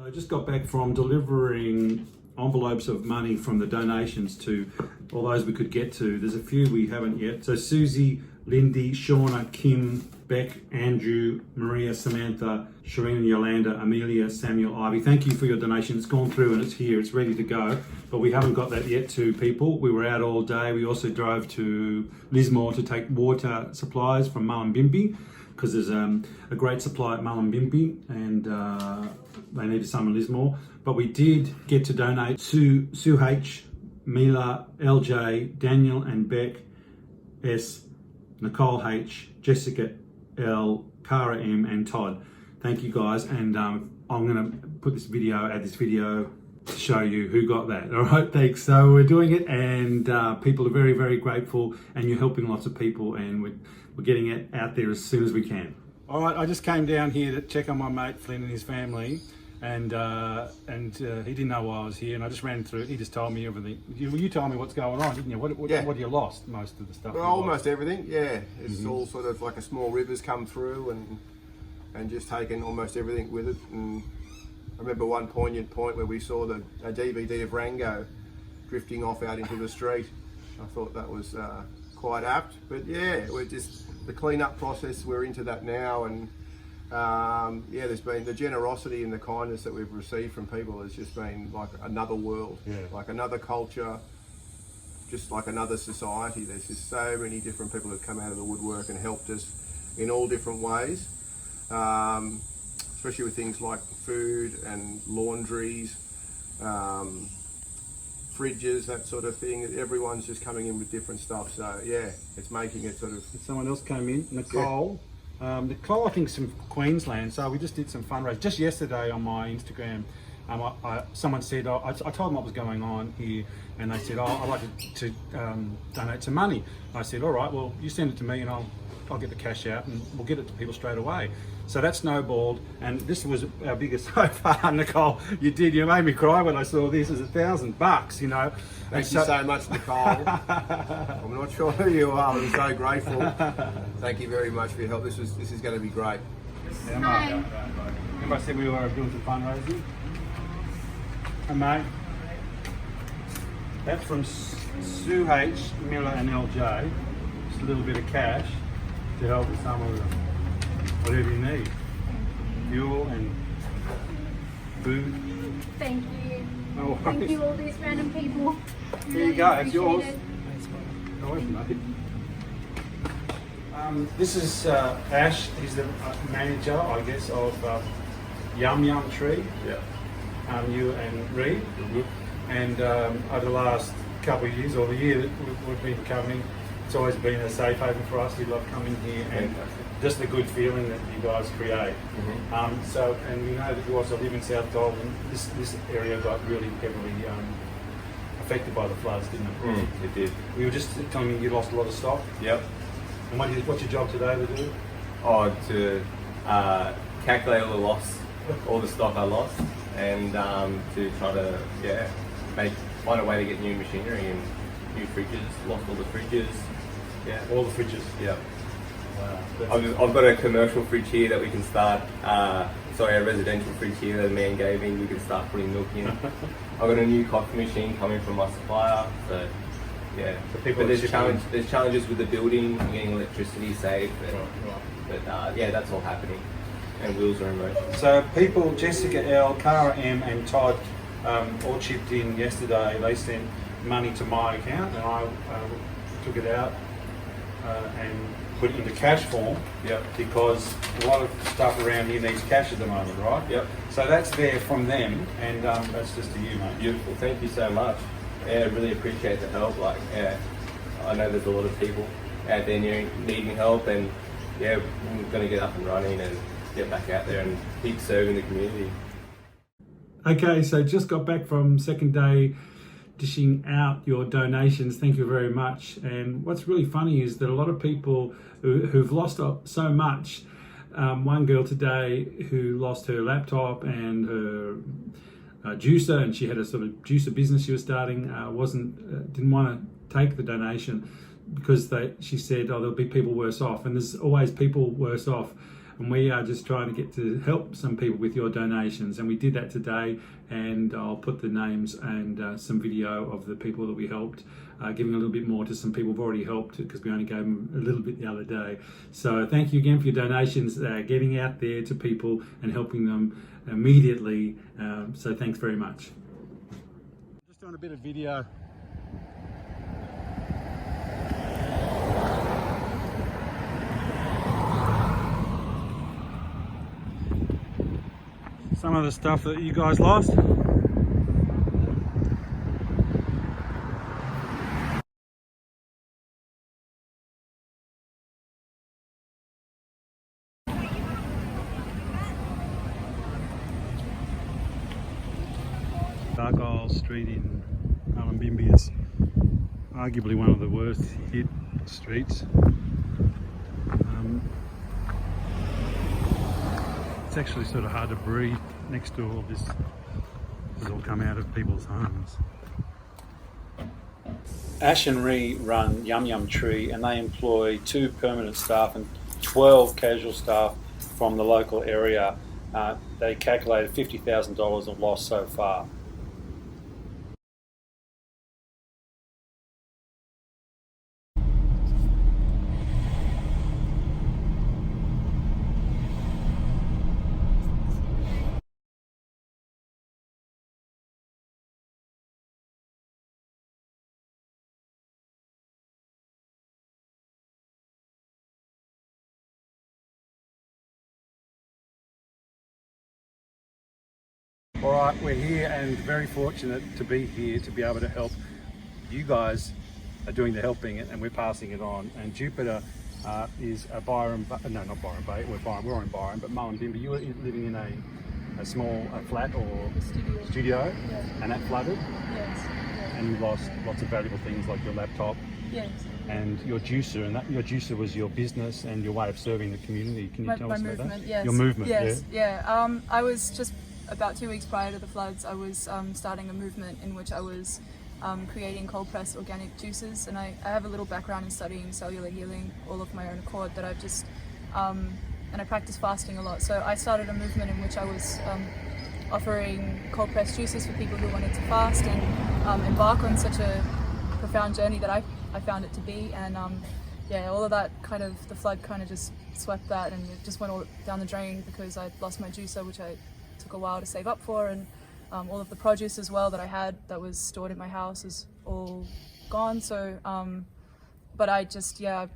I just got back from delivering envelopes of money from the donations to all those we could get to. There's a few we haven't yet. So Susie, Lindy, Shauna, Kim, Beck, Andrew, Maria, Samantha, Shireen and Yolanda, Amelia, Samuel, Ivy. Thank you for your donation. It's gone through and it's here. It's ready to go. But we haven't got that yet to people. We were out all day. We also drove to Lismore to take water supplies from Mullumbimby, because there's a great supply at Mullumbimby and they needed some in Lismore. But we did get to donate to Sue H, Mila, LJ, Daniel and Beck S, Nicole H, Jessica L, Cara M and Todd. Thank you guys, and I'm gonna put this video, add this video to show you who got that. All right, thanks. So we're doing it, and people are very, very grateful, and you're helping lots of people, and we're getting it out there as soon as we can. All right, I just came down here to check on my mate Flynn and his family, and he didn't know why I was here, and I just ran through. He just told me everything. You told me what's going on, didn't you? What have you lost? Most of the stuff. Well, almost everything. Yeah, it's all sort of like a small rivers come through and just taken almost everything with it. And I remember one poignant point where we saw a DVD of Rango drifting off out into the street. I thought that was quite apt. But yeah, we're just the clean-up process. We're into that now, and yeah, there's been the generosity and the kindness that we've received from people has just been like another world, like another culture, just like another society. There's just so many different people who've come out of the woodwork and helped us in all different ways, especially with things like food and laundries, fridges, that sort of thing. Everyone's just coming in with different stuff, so yeah, it's making it sort of... Someone else came in, Nicole. Nicole, I think, from Queensland. So we just did some fundraising. Just yesterday on my Instagram, someone said, I told them what was going on here, and they said, I'd like to donate some money. I said, all right, well, you send it to me and I'll get the cash out and we'll get it to people straight away. So that snowballed, and this was our biggest so far. Nicole, you made me cry when I saw this. It's $1,000, you know. Thank you so much, Nicole. I'm not sure who you are, I'm so grateful. Thank you very much for your help. This is going to be great. Remember I said we were doing some fundraising? And mate, that's from Sue H, Miller and LJ. Just a little bit of cash to help with some of the whatever you need. Fuel and food. Thank you. No worries. Thank you all these random people. Here you go, it's yours. No worries, mate. This is Ash. He's the manager, I guess, of Yum Yum Tree. Yeah. You and Reed. And over the last couple of years, or the year that we've been coming, it's always been a safe haven for us. We love coming here, and just the good feeling that you guys create. And we know that you also live in South Goulburn. This area got really heavily affected by the floods, didn't it? It did. You were just telling me you lost a lot of stock. Yep. And what's your job today to do? Oh, to calculate all the loss, all the stock I lost, and to try to find a way to get new machinery and new fridges. Lost all the fridges. Yeah. All the fridges. Yeah. Wow. I've got a commercial fridge here that we can start. A residential fridge here that a man gave me. We can start putting milk in. I've got a new coffee machine coming from my supplier. So yeah. But there's challenges with the building, getting electricity safe, but that's all happening. And wheels are in motion. So people, Jessica L, Cara M and Todd all chipped in yesterday. They sent money to my account and I took it out and put it into cash form. Yep. Because a lot of stuff around here needs cash at the moment, right? Yep. So that's there from them, and that's just to you, mate. Beautiful. Thank you so much. Yeah, I really appreciate the help. I know there's a lot of people out there needing help, and we're going to get up and running and get back out there and keep serving the community. Okay, so just got back from second day dishing out your donations. Thank you very much. And what's really funny is that a lot of people who've lost so much. One girl today who lost her laptop and her juicer, and she had a sort of juicer business she was starting, didn't want to take the donation because she said, there'll be people worse off, and there's always people worse off. and we are just trying to get to help some people with your donations, and we did that today, and I'll put the names and some video of the people that we helped, giving a little bit more to some people who've already helped because we only gave them a little bit the other day. So thank you again for your donations, getting out there to people and helping them immediately. So thanks very much. Just doing a bit of video. Some of the stuff that you guys lost. Argyle Street in Mullumbimby is arguably one of the worst hit streets. It's actually sort of hard to breathe next to all this. This has all come out of people's homes. Ash and Ree run Yum Yum Tree, and they employ 2 permanent staff and 12 casual staff from the local area. They calculated $50,000 of loss so far. All right, we're here and very fortunate to be here to be able to help. You guys are doing the helping and we're passing it on. And Jupiter is a Byron, no, not Byron Bay, we're in Byron, but Mullumbimby, you were living in a small flat or studio yes. And that flooded? Yes. And you lost lots of valuable things like your laptop. Yes. And your juicer, and your juicer was your business and your way of serving the community. Can you tell us about that? Yes. Your movement, yes. Yeah. I was just about 2 weeks prior to the floods. I was starting a movement in which I was creating cold pressed organic juices, and I have a little background in studying cellular healing, all of my own accord, that I've just and I practice fasting a lot. So I started a movement in which I was offering cold pressed juices for people who wanted to fast and embark on such a profound journey that I found it to be. And yeah, all of that kind of, the flood kind of just swept that, and it just went all down the drain because I lost my juicer, which I took a while to save up for, and all of the produce as well that I had that was stored in my house is all gone. So but I just, yeah,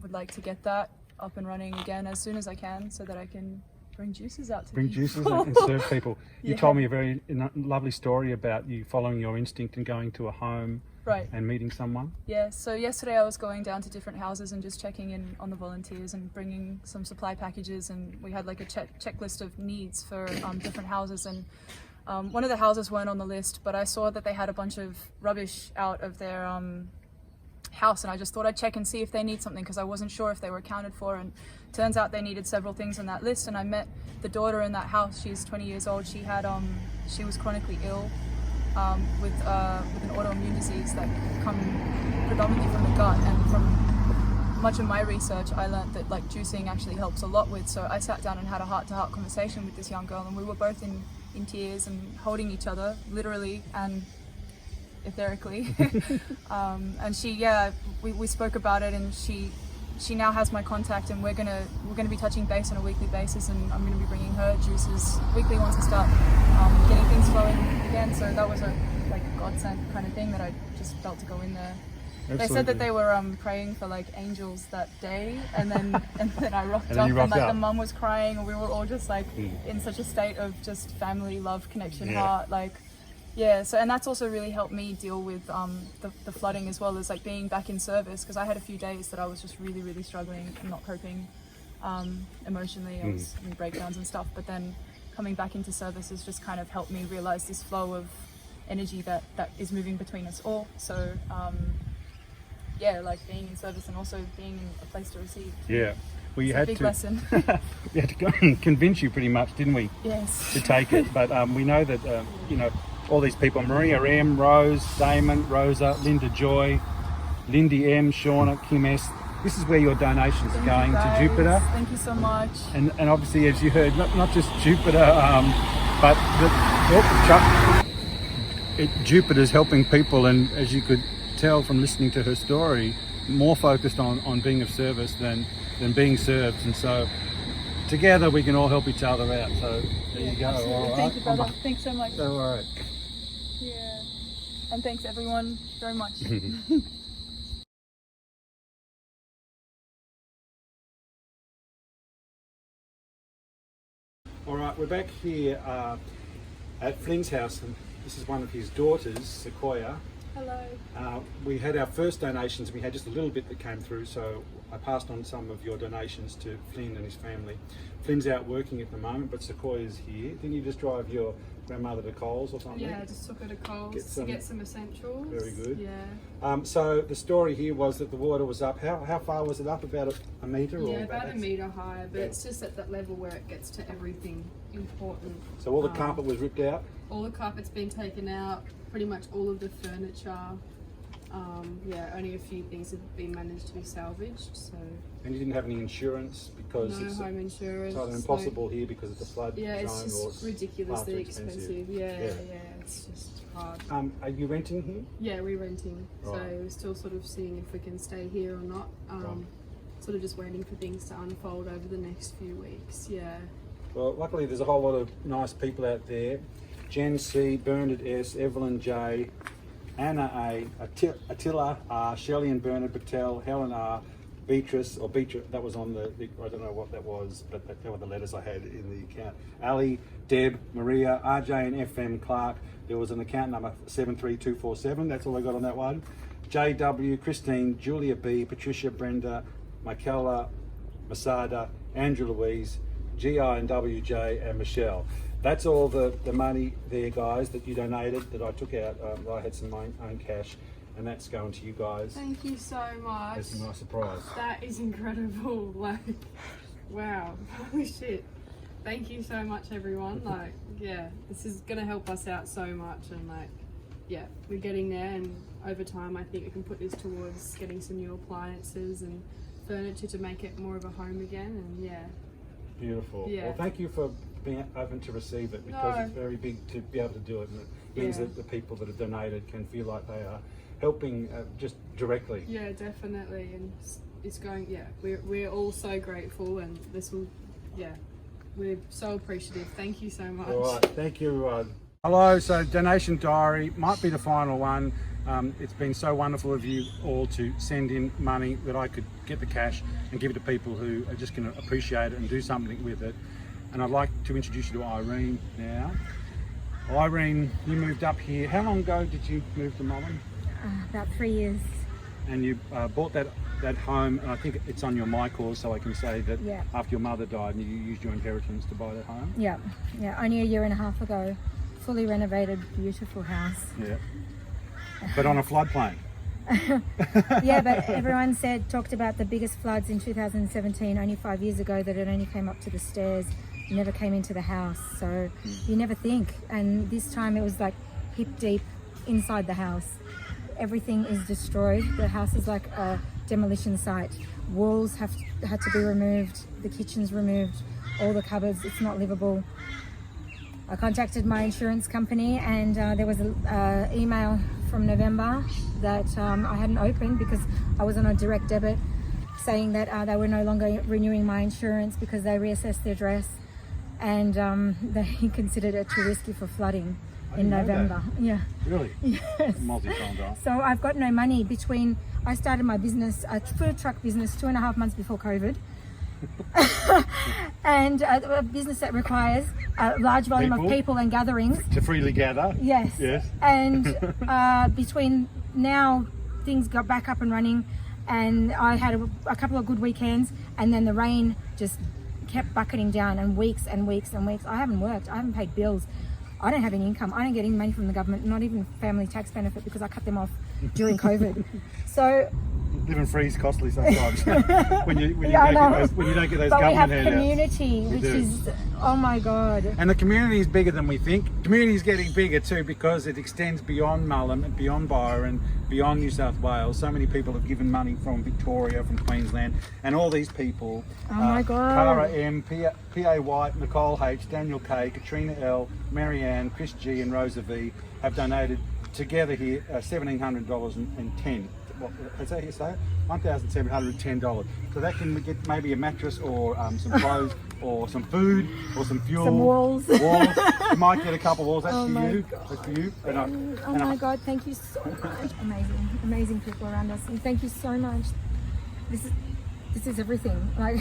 would like to get that up and running again as soon as I can so that I can bring juices out to bring people. Juices and serve people. You Yeah. told me a very lovely story about you following your instinct and going to a home Right. and meeting someone. Yeah, so yesterday I was going down to different houses and just checking in on the volunteers and bringing some supply packages, and we had like a checklist of needs for different houses, and one of the houses weren't on the list, but I saw that they had a bunch of rubbish out of their house, and I just thought I'd check and see if they need something because I wasn't sure if they were accounted for, and turns out they needed several things on that list. And I met the daughter in that house. She's 20 years old. She had she was chronically ill with an autoimmune disease that come predominantly from the gut, and from much of my research I learned that like juicing actually helps a lot with. So I sat down and had a heart-to-heart conversation with this young girl, and we were both in tears and holding each other literally and etherically. And she, yeah, we spoke about it, and she now has my contact, and we're gonna be touching base on a weekly basis, and I'm gonna be bringing her juices weekly once I start getting things flowing again. So that was a like godsend kind of thing that I just felt to go in there. Absolutely. They said that they were praying for like angels that day, and then I rocked up, and like the mum was crying, and we were all just like in such a state of just family love, connection, heart, like. Yeah, so, and that's also really helped me deal with the flooding, as well as like being back in service, because I had a few days that I was just really, really struggling and not coping emotionally. I was in breakdowns and stuff, but then coming back into service has just kind of helped me realize this flow of energy that is moving between us all. So yeah, like being in service and also being in a place to receive. Yeah. Well, you had big to, lesson. we had to go and convince you pretty much, didn't we? Yes. To take it, but we know that you know, all these people: Maria M, Rose, Damon, Rosa, Linda Joy, Lindy M, Shauna, Kim S. this is where your donations are Thank going you, to guys. Jupiter. Thank you so much. And obviously, as you heard, not just Jupiter, but Jupiter's helping people, and as you could tell from listening to her story, more focused on being of service than being served. And so together we can all help each other out. So there you go. Absolutely. All right. Thank you, brother. Thanks so much. So, all right. Yeah. And thanks everyone very much. All right, we're back here at Flynn's house, and this is one of his daughters, Sequoia. Hello. We had our first donations. We had just a little bit that came through, so I passed on some of your donations to Flynn and his family. Flynn's out working at the moment, but Sequoia's here. Didn't you just drive your grandmother to Coles or something? Yeah, I just took her to Coles to get some essentials. Very good. Yeah. So the story here was that the water was up. How far was it up? About a metre? Yeah, or about a metre high, but Yeah. it's just at that level where it gets to everything important. So all the carpet was ripped out? All the carpet's been taken out, pretty much all of the furniture. Yeah, only a few things have been managed to be salvaged, so... And you didn't have any insurance because No it's home insurance. either impossible here because it's a flood Yeah, it's zone, just or it's ridiculously far too expensive. Yeah, it's just hard. Are you renting here? Yeah, we're renting, so Right. we're still sort of seeing if we can stay here or not. Right. Sort of just waiting for things to unfold over the next few weeks. Yeah. Well, luckily there's a whole lot of nice people out there. Jen C, Bernard S, Evelyn J, Anna A, Attila R, Shelley and Bernard, Britelle, Helen R, Beatr, that was on the, I don't know what that was, but they were the letters I had in the account. Ali, Deb, Maria, RJ and FM, Clarke. There was an account number 73247, that's all I got on that one. JW, Christine, Julia B, Patricia, Brenda, Michaela, Mirsada, Andrew, Louise, GI and WJ and Michelle. That's all the money there, guys, that you donated, that I took out. I had some own cash, and that's going to you guys. Thank you so much. It's a nice surprise. That is incredible. Like, wow. Holy shit. Thank you so much, everyone. Like, yeah, this is going to help us out so much. And, like, yeah, we're getting there. And over time, I think we can put this towards getting some new appliances and furniture to make it more of a home again. And, yeah. Beautiful. Yeah. Well, thank you for being open to receive it, because it's very big to be able to do it. And it means that the people that have donated can feel like they are helping just directly. Yeah, definitely. And it's going, yeah, we're all so grateful, and this will, yeah, we're so appreciative. Thank you so much. All right, thank you. Hello, so donation diary might be the final one. It's been so wonderful of you all to send in money that I could get the cash and give it to people who are just going to appreciate it and do something with it. And I'd like to introduce you to Irene now. Irene, you moved up here. How long ago did you move to Mullumbimby? About 3 years. And you bought that home, and I think it's on your MyCause, so I can say that after your mother died, and you used your inheritance to buy that home? Yeah, only a year and a half ago. Fully renovated, beautiful house. Yeah. But on a floodplain. Yeah, but everyone talked about the biggest floods in 2017, only 5 years ago, that it only came up to the stairs, never came into the house. So you never think. And this time it was like hip deep inside the house. Everything is destroyed. The house is like a demolition site. Walls had to be removed, the kitchen's removed, all the cupboards, it's not livable. I contacted my insurance company, and there was an email from November that I hadn't opened because I was on a direct debit, saying that they were no longer renewing my insurance because they reassessed the address, and they considered it too risky for flooding in November. Yeah. Really? Yes. Multi-time. So I've got no money between, I started my business, a food truck business, 2.5 months before COVID. And a business that requires a large volume of people and gatherings. To freely gather. Yes. Yes. And between now, things got back up and running, and I had a couple of good weekends, and then the rain just kept bucketing down, and weeks and weeks and weeks. I haven't worked, I haven't paid bills. I don't have any income. I don't get any money from the government, not even family tax benefit, because I cut them off during COVID. So Living free is costly sometimes when you Yeah, I know. when you don't get those But we have government handouts. community, which do. is, oh my God. And the community is bigger than we think. Community is getting bigger too because it extends beyond Mullumbimby and beyond Byron, beyond New South Wales. So many people have given money from Victoria, from Queensland, and all these people. Oh my God. Cara M, P.A. White, Nicole H, Daniel K, Katrina L, Marianne, Chris G, and Rosa V have donated together here $1,710. What is that you say? $1,710. So that can get maybe a mattress or some clothes or some food or some fuel. Some walls. You might get a couple of walls. That's Oh for my you. God. That's for you. Oh my God, thank you so much. Amazing, amazing people around us. And thank you so much. This is everything. Like,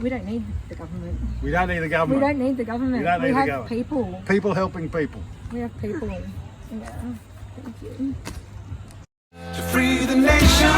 we don't need the government. We don't need the We government. don't need the government. We don't need we the have government. people. People helping people. We have people. Yeah, thank you. To free the nation,